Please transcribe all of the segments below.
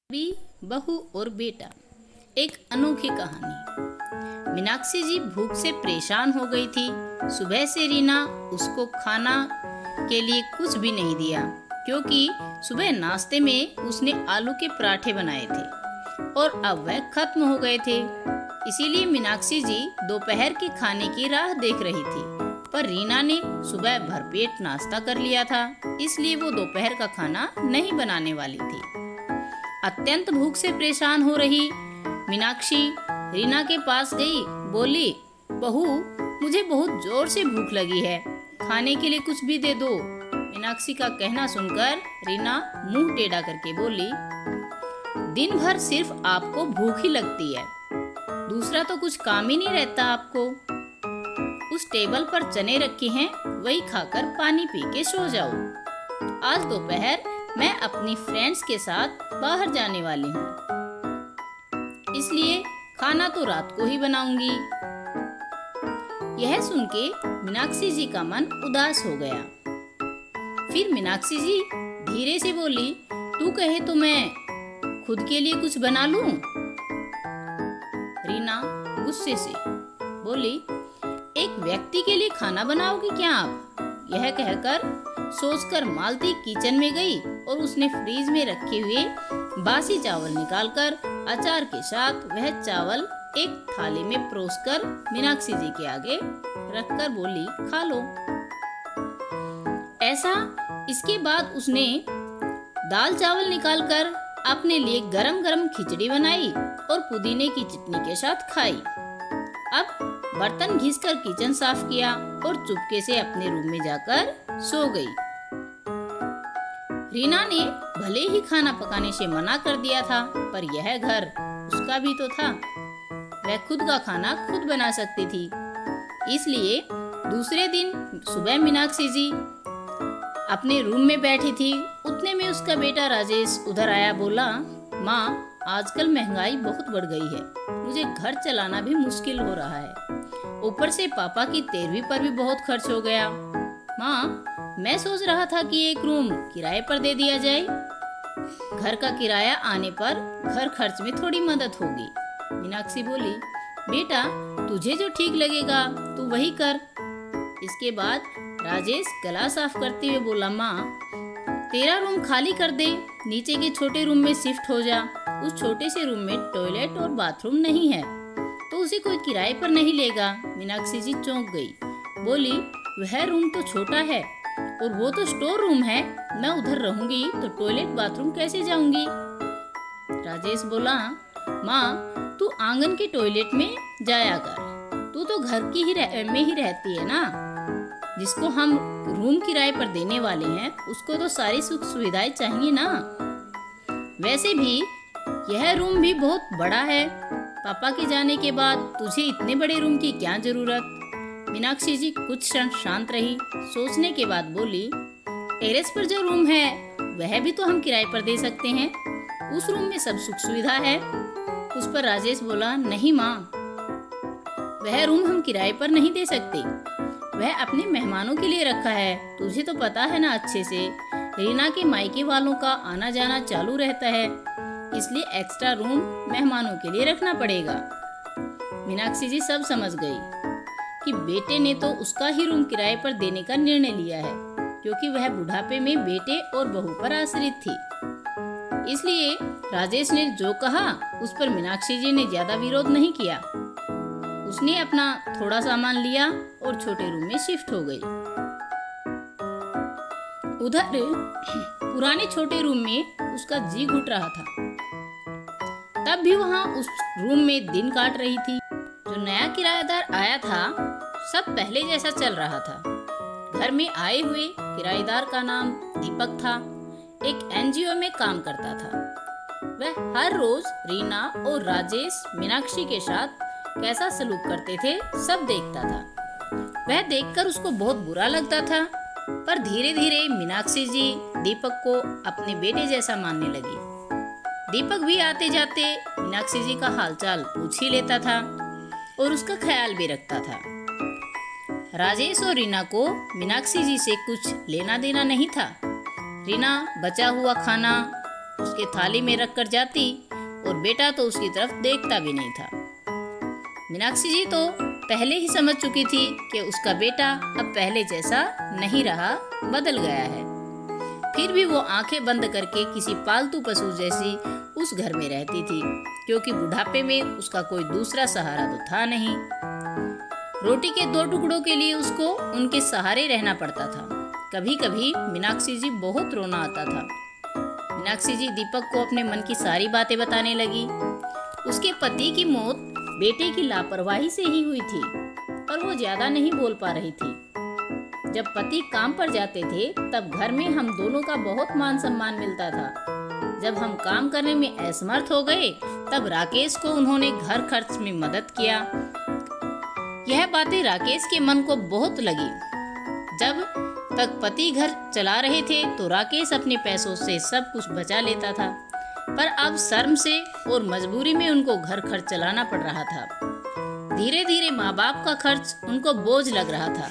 भी बहू और बेटा। एक अनोखी कहानी। मीनाक्षी जी भूख से परेशान हो गई थी। सुबह से रीना उसको खाना के लिए कुछ भी नहीं दिया, क्योंकि सुबह नाश्ते में उसने आलू के पराठे बनाए थे और अब वह खत्म हो गए थे। इसीलिए मीनाक्षी जी दोपहर के खाने की राह देख रही थी, पर रीना ने सुबह भरपेट नाश्ता कर लिया था, इसलिए वो दोपहर का खाना नहीं बनाने वाली थी। अत्यंत भूख से परेशान हो रही मीनाक्षी रीना के पास गई। बोली, बहू, मुझे बहुत जोर से भूख लगी है, खाने के लिए कुछ भी दे दो। मीनाक्षी का कहना सुनकर रीना मुंह टेढ़ा करके बोली, दिन भर सिर्फ आपको भूख ही लगती है, दूसरा तो कुछ काम ही नहीं रहता आपको। उस टेबल पर चने रखे हैं, वही खाकर पानी पी के सो जाओ। आज दोपहर मैं अपनी फ्रेंड्स के साथ बाहर जाने वाली हूँ, इसलिए खाना तो रात को ही बनाऊंगी। यह सुन के मीनाक्षी जी का मन उदास हो गया। फिर मीनाक्षी जी धीरे से बोली, तू कहे तो मैं खुद के लिए कुछ बना लूं। रीना गुस्से से बोली, एक व्यक्ति के लिए खाना बनाओगी क्या आप? यह कहकर सोचकर मालती किचन में गई और उसने फ्रीज में रखे हुए बासी चावल निकालकर अचार के साथ वह चावल एक थाली में परोसकर मीनाक्षी जी के आगे रखकर बोली, खा लो। इसके बाद उसने दाल चावल निकालकर अपने लिए गरम गरम खिचड़ी बनाई और पुदीने की चटनी के साथ खाई। अब बर्तन घिसकर किचन साफ किया और चुपके से अपने रूम में जाकर सो गई। रीना ने भले ही खाना पकाने से मना कर दिया था, पर यह घर उसका भी तो था। वह खुद का खाना खुद बना सकती थी। इसलिए दूसरे दिन सुबह मीनाक्षी जी अपने रूम में बैठी थी, उतने में उसका बेटा राजेश उधर आया। बोला, माँ, आजकल महंगाई बहुत बढ़ गई है, मुझे घर चलाना भी मुश्किल हो रहा है, ऊपर से पापा की 13वीं पर भी बहुत खर्च हो गया। माँ, मैं सोच रहा था कि एक रूम किराए पर दे दिया जाए, घर का किराया आने पर घर खर्च में थोड़ी मदद होगी। मीनाक्षी बोली, बेटा, तुझे जो ठीक लगेगा तू वही कर। इसके बाद राजेश गला साफ करते हुए बोला, माँ, तेरा रूम खाली कर दे, नीचे के छोटे रूम में शिफ्ट हो जा। उस छोटे से रूम में टॉयलेट और बाथरूम नहीं है, तो उसे कोई किराए पर नहीं लेगा। मीनाक्षी जी चौंक गई। बोली, वह रूम तो छोटा है और वो तो स्टोर रूम है, मैं उधर रहूंगी तो टॉयलेट बाथरूम कैसे जाऊंगी? राजेश बोला, माँ, तू आंगन के टॉयलेट में जाया कर, तू तो घर की में ही रहती है ना। जिसको हम रूम किराए पर देने वाले हैं उसको तो सारी सुख सुविधाएं चाहिए ना। वैसे भी यह रूम भी बहुत बड़ा है, पापा के जाने के बाद तुझे इतने बड़े रूम की क्या जरूरत? मीनाक्षी जी कुछ क्षण शांत रही, सोचने के बाद बोली, टेरेस पर जो रूम है वह भी तो हम किराए पर दे सकते हैं, उस रूम में सब सुख सुविधा है। उस पर राजेश बोला, नहीं माँ, वह रूम हम किराए पर नहीं दे सकते, वह अपने मेहमानों के लिए रखा है, तुझे तो पता है ना अच्छे से, रीना के मायके वालों का आना जाना चालू रहता है, इसलिए एक्स्ट्रा रूम मेहमानों के लिए रखना पड़ेगा। मीनाक्षी जी सब समझ गई कि बेटे ने तो उसका ही रूम किराए पर देने का निर्णय लिया है, क्योंकि वह बुढ़ापे में बेटे और बहू पर आश्रित थी। इसलिए राजेश ने जो कहा उस पर मीनाक्षी जी ने ज्यादा विरोध नहीं किया। उसने अपना थोड़ा सामान लिया और छोटे रूम में शिफ्ट हो गई। उधर पुराने छोटे रूम में उसका जी घुट रहा था, तब भी वहाँ उस रूम में दिन काट रही थी। जो नया किराएदार आया था सब पहले जैसा चल रहा था। घर में आए हुए किराएदार का नाम दीपक था, एक एनजीओ में काम करता था। वह हर रोज रीना और राजेश मीनाक्षी के साथ कैसा सलूक करते थे सब देखता था। वह देखकर उसको बहुत बुरा लगता था, पर धीरे धीरे मीनाक्षी जी दीपक को अपने बेटे जैसा मानने लगी। दीपक भी आते जाते मीनाक्षी जी का हालचाल पूछ ही लेता था और उसका ख्याल भी रखता था। राजेश और रीना को मीनाक्षी जी से कुछ लेना देना नहीं था। रीना बचा हुआ खाना उसके थाली में रख कर जाती और बेटा तो उसकी तरफ देखता भी नहीं था। मीनाक्षी जी तो पहले ही समझ चुकी थी कि उसका बेटा अब पहले जैसा नहीं रहा, बदल गया है। फिर भी वो आंखें बंद करके किसी पालतू पशु जैसी उस घर में रहती थी, क्योंकि बुढ़ापे में उसका कोई दूसरा सहारा तो था नहीं। रोटी के 2 टुकड़ों के लिए उसको उनके सहारे रहना पड़ता था। कभी कभी मीनाक्षी जी बहुत रोना आता था। मीनाक्षी जी दीपक को अपने मन की सारी बातें बताने लगी। उसके पति की मौत बेटे की लापरवाही से ही हुई थी, पर वो ज्यादा नहीं बोल पा रही थी। जब पति काम पर जाते थे तब घर में हम दोनों का बहुत मान सम्मान मिलता था। जब हम काम करने में असमर्थ हो गए तब राकेश को उन्होंने घर खर्च में मदद किया। यह बातें राकेश के मन को बहुत लगी। जब तक पति घर चला रहे थे तो राकेश अपने पैसों से सब कुछ बचा लेता था, पर अब शर्म से और मजबूरी में उनको घर खर्च चलाना पड़ रहा था। धीरे धीरे माँ बाप का खर्च उनको बोझ लग रहा था,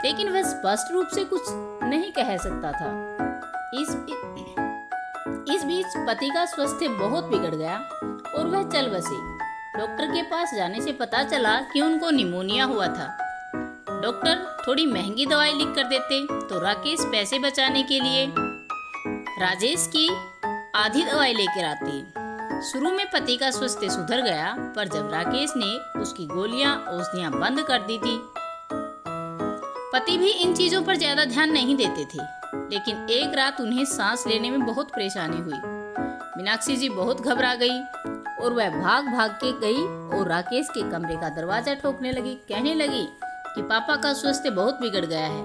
लेकिन वह स्पष्ट रूप से कुछ नहीं कह सकता था। इस बीच पति का स्वास्थ्य बहुत बिगड़ गया और वह चल बसे। डॉक्टर के पास जाने से पता चला कि उनको निमोनिया हुआ था। डॉक्टर थोड़ी महंगी दवाई लिख कर देते तो राकेश पैसे बचाने के लिए राजेश की आधी दवाई लेकर आती। शुरू में पति का स्वास्थ्य सुधर गया, पर जब राकेश ने उसकी गोलियां औषधियां बंद कर दी थी, पति भी इन चीजों पर ज्यादा ध्यान नहीं देते थे। लेकिन एक रात उन्हें सांस लेने में बहुत परेशानी हुई। मीनाक्षी जी बहुत घबरा गई और वह भाग भाग के गई और राकेश के कमरे का दरवाजा ठोकने लगी। कहने लगी कि पापा का स्वास्थ्य बहुत बिगड़ गया है,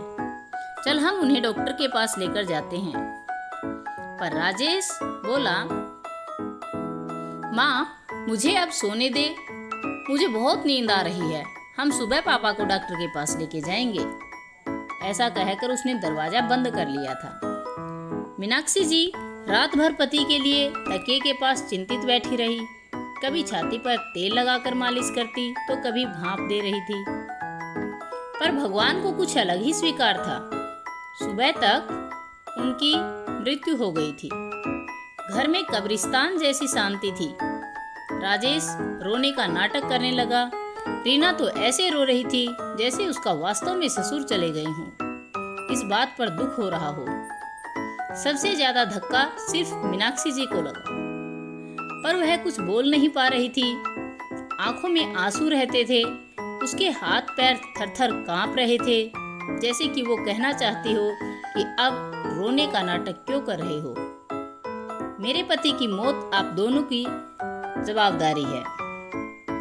चल हम उन्हें डॉक्टर के पास लेकर जाते हैं। पर राजेश बोला, माँ मुझे अब सोने दे, मुझे बहुत नींद आ रही है, हम सुबह पापा को डॉक्टर के पास लेके जाएंगे। ऐसा कहकर उसने दरवाजा बंद कर लिया था। मीनाक्षी जी रात भर पति के लिए तकिए के पास चिंतित बैठी रही। कभी छाती पर तेल लगाकर मालिश करती तो कभी भाप दे रही थी, पर भगवान को कुछ अलग ही स्वीकार था। सुबह तक उनकी मृत्यु हो गई थी। घर में कब्रिस्तान जैसी शांति थी। राजेश रोने का नाटक करने लगा। रीना तो ऐसे रो रही थी जैसे उसका वास्तव में ससुर चले गए हों। इस बात पर दुख हो रहा हो। सबसे ज्यादा धक्का सिर्फ मीनाक्षी जी को लगा, पर वह कुछ बोल नहीं पा रही थी। आंखों में आंसू रहते थे, उसके हाथ पैर थर-थर कांप रहे थे, जैसे कि वो कहना चाहती हो कि अब रोने का नाटक क्यों कर रहे हो। मेरे पति की मौत आप दोनों की जवाबदारी है।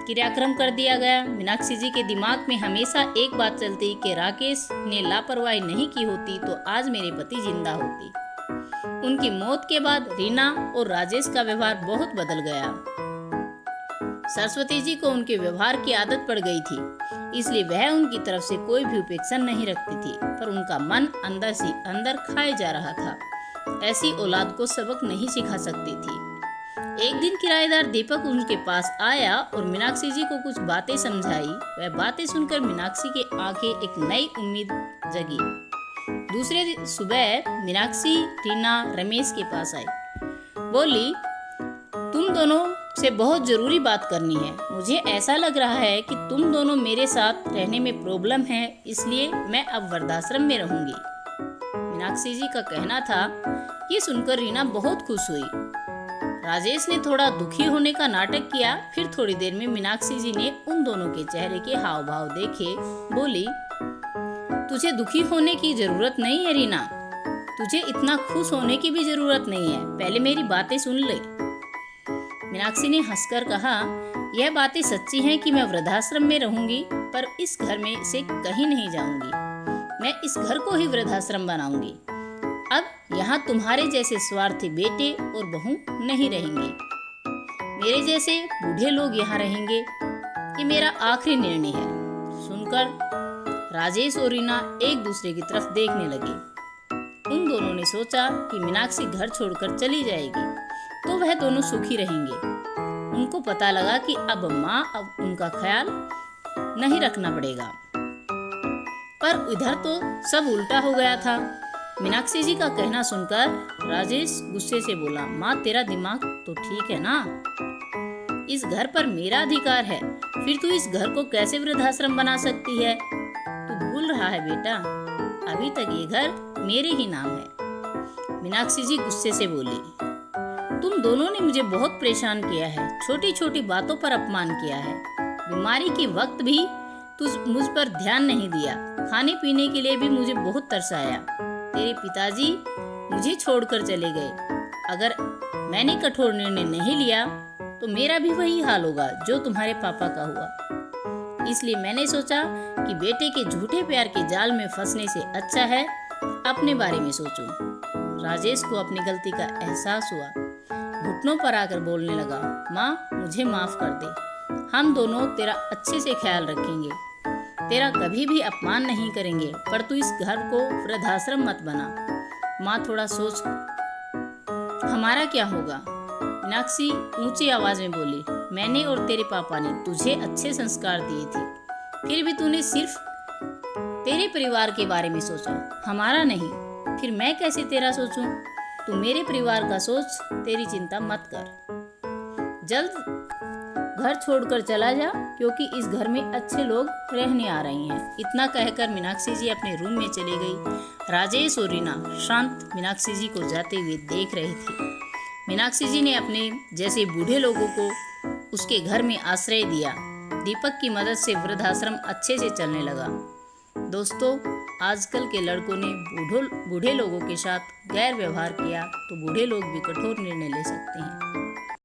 क्रियाक्रम कर दिया गया। मीनाक्षी जी के दिमाग में हमेशा एक बात चलती कि राकेश ने लापरवाही नहीं की होती तो आज मेरे पति जिंदा होती। उनकी मौत के बाद रीना और राजेश का व्यवहार बहुत बदल गया। सरस्वती जी को उनके व्यवहार की आदत पड़ गई थी, इसलिए वह उनकी तरफ से कोई भी उपेक्षा नहीं रखती थी, पर उनका मन अंदर से अंदर खाए जा रहा था। ऐसी औलाद को सबक नहीं सिखा सकती थी। एक दिन किराएदार दीपक उनके पास आया और मीनाक्षी जी को कुछ बातें समझाई। वह बातें सुनकर मीनाक्षी की आंखें एक नई उम्मीद जगी। दूसरे दिन सुबह मीनाक्षी रीना रमेश के पास आई। बोली, तुम दोनों से बहुत जरूरी बात करनी है। मुझे ऐसा लग रहा है कि तुम दोनों मेरे साथ रहने में प्रॉब्लम है, इसलिए मैं अब वृद्धाश्रम में रहूंगी। मीनाक्षी जी का कहना था। ये सुनकर रीना बहुत खुश हुई। राजेश ने थोड़ा दुखी होने का नाटक किया। फिर थोड़ी देर में मीनाक्षी जी ने उन दोनों के चेहरे के हाव भाव देखे। बोली, तुझे दुखी होने की जरूरत नहीं है रीना, तुझे इतना खुश होने की भी जरूरत नहीं है, पहले मेरी बातें सुन ले। मीनाक्षी ने हंसकर कहा, यह बातें सच्ची हैं कि मैं वृद्धाश्रम में रहूंगी, पर इस घर में से कहीं नहीं जाऊंगी। मैं इस घर को ही वृद्धाश्रम बनाऊंगी। अब यहाँ तुम्हारे जैसे स्वार्थी बेटे और बहू नहीं रहेंगे, मेरे जैसे बूढ़े लोग यहाँ रहेंगे। ये मेरा आखिरी निर्णय है। सुनकर राजेश और रीना एक दूसरे की तरफ देखने लगे। उन दोनों ने सोचा कि मीनाक्षी घर छोड़कर चली जाएगी तो वह दोनों सुखी रहेंगे। उनको पता लगा कि अब माँ अब उनका ख्याल नहीं रखना पड़ेगा, पर इधर तो सब उल्टा हो गया था। मीनाक्षी जी का कहना सुनकर राजेश गुस्से से बोला, माँ तेरा दिमाग तो ठीक है ना? इस घर पर मेरा अधिकार है, फिर तू इस घर को कैसे वृद्धाश्रम बना सकती है? तू भूल रहा है बेटा, अभी तक ये घर मेरे ही नाम है। मीनाक्षी जी गुस्से से बोली, तुम दोनों ने मुझे बहुत परेशान किया है, छोटी छोटी बातों पर अपमान किया है। बीमारी के वक्त भी तू मुझ पर ध्यान नहीं दिया, खाने पीने के लिए भी मुझे बहुत तरस आया। तेरे पिताजी मुझे छोड़कर चले गए। अगर मैंने कठोर निर्णय नहीं लिया तो मेरा भी वही हाल होगा जो तुम्हारे पापा का हुआ। इसलिए मैंने सोचा कि बेटे के झूठे प्यार के जाल में फंसने से अच्छा है अपने बारे में सोचूं। राजेश को अपनी गलती का एहसास हुआ, घुटनों पर आकर बोलने लगा, माँ मुझे माफ कर दे, हम दोनों तेरा अच्छे से ख्याल रखेंगे, तेरा कभी भी अपमान नहीं करेंगे, पर तू इस घर को वृद्धाश्रम मत बना। माँ थोड़ा सोच, हमारा क्या होगा? मीनाक्षी ऊंची आवाज में बोली, मैंने और तेरे पापा ने तुझे अच्छे संस्कार दिए थे, फिर भी तूने सिर्फ तेरे परिवार के बारे में सोचा, हमारा नहीं। फिर मैं कैसे तेरा सोचूं? तू मेरे परिवार का सोच, तेरी चिंता मत कर। जल्द घर छोड़कर चला जा, क्योंकि इस घर में अच्छे लोग रहने आ रहे हैं। इतना कहकर मीनाक्षी जी अपने रूम में चली गई। राजेश और रीना शांत मीनाक्षी जी को जाते हुए देख रहे थे। मीनाक्षी जी ने अपने जैसे बूढ़े लोगों को उसके घर में आश्रय दिया। दीपक की मदद से वृद्धाश्रम अच्छे से चलने लगा। दोस्तों, आजकल के लड़कों ने बूढ़े लोगों के साथ गैर व्यवहार किया तो बूढ़े लोग भी कठोर निर्णय ले सकते हैं।